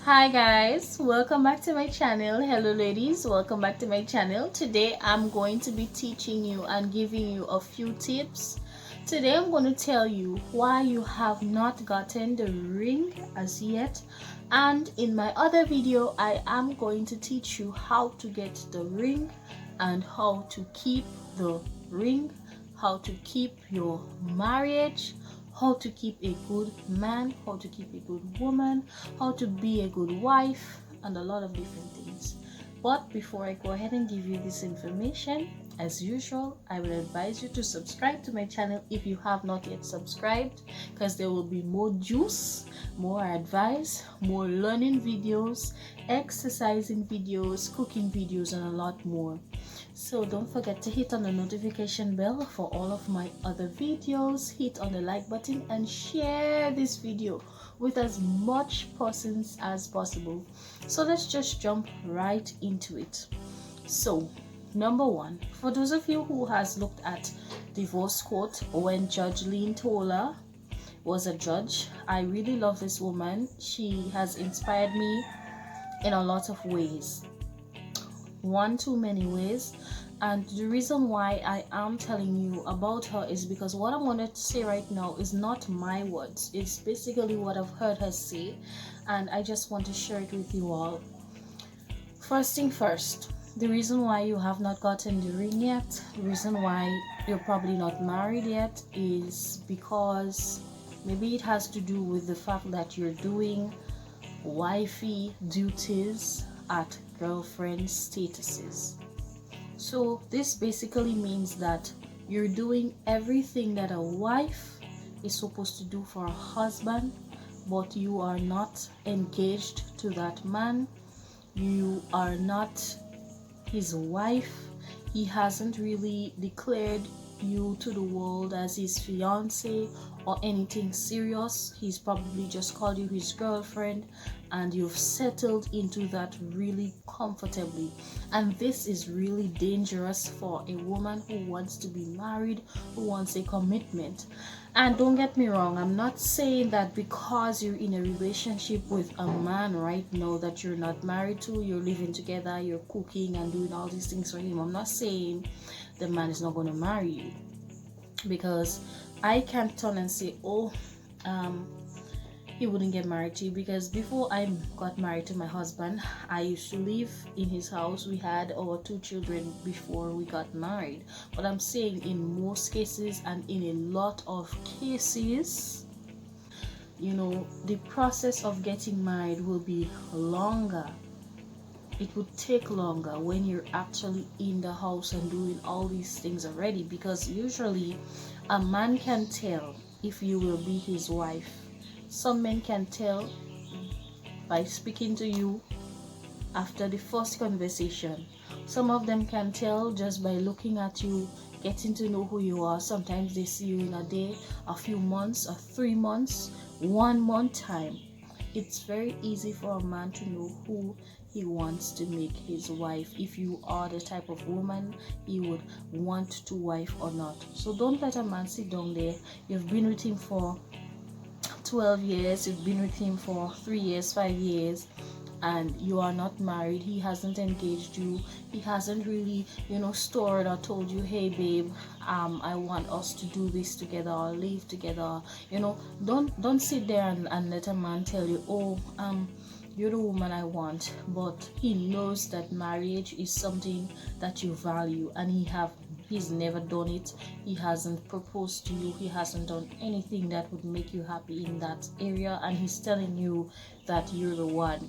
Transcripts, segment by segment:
Hi guys, welcome back to my channel. Hello ladies, welcome back to my channel. Today I'm going to be teaching you and giving you a few tips. Today I'm going to tell you why you have not gotten the ring as yet, and in my other video I am going to teach you how to get the ring and how to keep the ring, how to keep your marriage, how to keep a good man, how to keep a good woman, how to be a good wife, and a lot of different things. But before I go ahead and give you this information, as usual, I will advise you to subscribe to my channel if you have not yet subscribed, because there will be more juice, more advice, more learning videos, exercising videos, cooking videos, and a lot more. So don't forget to hit on the notification bell for all of my other videos, hit on the like button, and share this video with as much persons as possible. So let's just jump right into it. So number one, for those of you who has looked at divorce court when Judge Lynn Tola was a judge, I really love this woman. She has inspired me in a lot of ways, one too many ways. And the reason why I am telling you about her is because what I'm going to say right now is not my words. It's basically what I've heard her say, and I just want to share it with you all. First thing first, the reason why you have not gotten the ring yet, the reason why you're probably not married yet, is because maybe it has to do with the fact that you're doing wifey duties at girlfriend statuses. So this basically means that you're doing everything that a wife is supposed to do for a husband, but you are not engaged to that man. You are not his wife. He hasn't really declared you to the world as his fiance or anything serious. He's probably just called you his girlfriend, and you've settled into that really comfortably. And this is really dangerous for a woman who wants to be married, who wants a commitment. And don't get me wrong, I'm not saying that because you're in a relationship with a man right now that you're not married to, you're living together, you're cooking and doing all these things for him. I'm not saying the man is not going to marry you, because I can't turn and say, oh, he wouldn't get married to you, because before I got married to my husband, I used to live in his house. We had our 2 children before we got married. But I'm saying in most cases and in a lot of cases, the process of getting married will be longer. It would take longer when you're actually in the house and doing all these things already, because usually a man can tell if you will be his wife. Some men can tell by speaking to you after the first conversation. Some of them can tell just by looking at you, getting to know who you are. Sometimes they see you in a day, a few months, or 3 months, 1 month time. It's very easy for a man to know who he wants to make his wife, if you are the type of woman he would want to wife or not. So don't let a man sit down there. You've been with him for 12 years, you've been with him for 3 years, 5 years, and you are not married. He hasn't engaged you. He hasn't really, stored or told you, hey babe, I want us to do this together or live together. Don't sit there and let a man tell you, oh, you're the woman I want, but he knows that marriage is something that you value, and he's never done it. He hasn't proposed to you. He hasn't done anything that would make you happy in that area, and he's telling you that you're the one.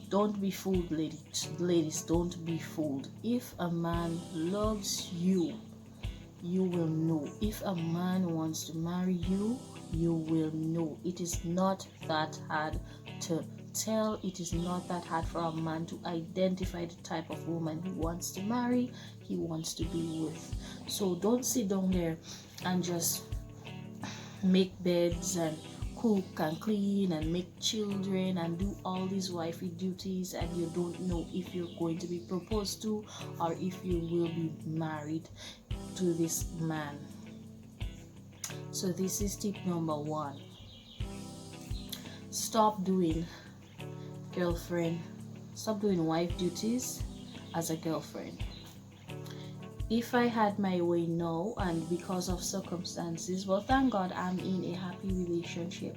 Don't be fooled, ladies, don't be fooled. If a man loves you, you will know. If a man wants to marry you, you will know. It is not that hard to tell. It is not that hard for a man to identify the type of woman he wants to marry, he wants to be with. So don't sit down there and just make beds and cook and clean and make children and do all these wifey duties, and you don't know if you're going to be proposed to or if you will be married to this man. So this is tip number 1. Stop doing girlfriend. Stop doing wife duties as a girlfriend. If I had my way now, and because of circumstances, well, thank God I'm in a happy relationship.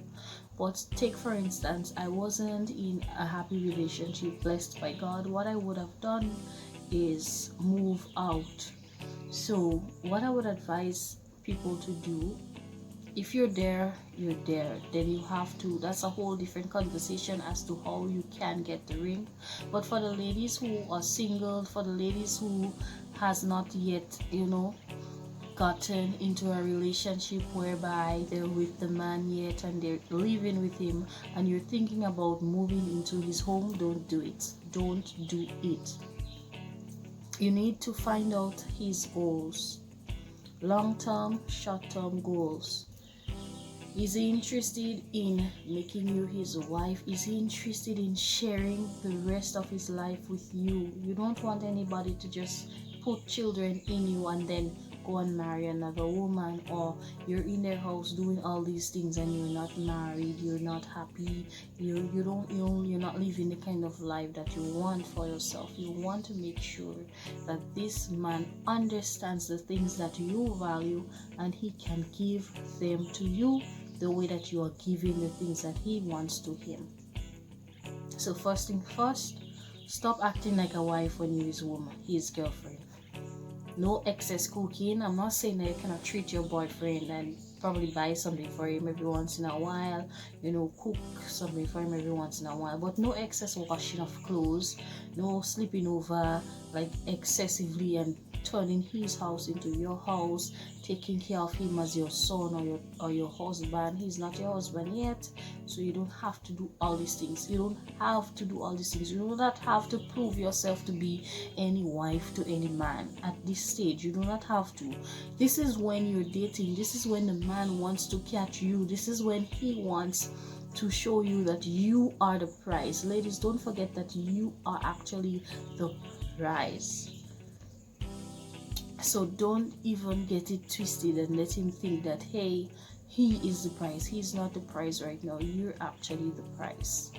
But take for instance, I wasn't in a happy relationship, blessed by God. What I would have done is move out. So what I would advise people to do, if you're there, you're there. Then you have to, that's a whole different conversation as to how you can get the ring. But for the ladies who are single, for the ladies who has not yet, gotten into a relationship whereby they're with the man yet and they're living with him, and you're thinking about moving into his home, don't do it. Don't do it. You need to find out his goals, long-term, short-term goals. Is he interested in making you his wife? Is he interested in sharing the rest of his life with you? You don't want anybody to just put children in you and then go and marry another woman, or you're in their house doing all these things and you're not married, you're not happy, you're not living the kind of life that you want for yourself. You want to make sure that this man understands the things that you value and he can give them to you the way that you are giving the things that he wants to him. So first thing first, stop acting like a wife when you're his woman, his girlfriend. No excess cooking. I'm not saying that you cannot treat your boyfriend and probably buy something for him every once in a while, cook something for him every once in a while, but no excess washing of clothes, no sleeping over like excessively and turning his house into your house, taking care of him as your son or your husband. He's not your husband yet, so you don't have to do all these things. You don't have to do all these things. You do not have to prove yourself to be any wife to any man at this stage. You do not have to. This is when you're dating. This is when the man wants to catch you. This is when he wants to show you that you are the prize. Ladies, don't forget that you are actually the prize. So don't even get it twisted and let him think that, hey, he is the prize. He's not the prize right now. You're actually the prize.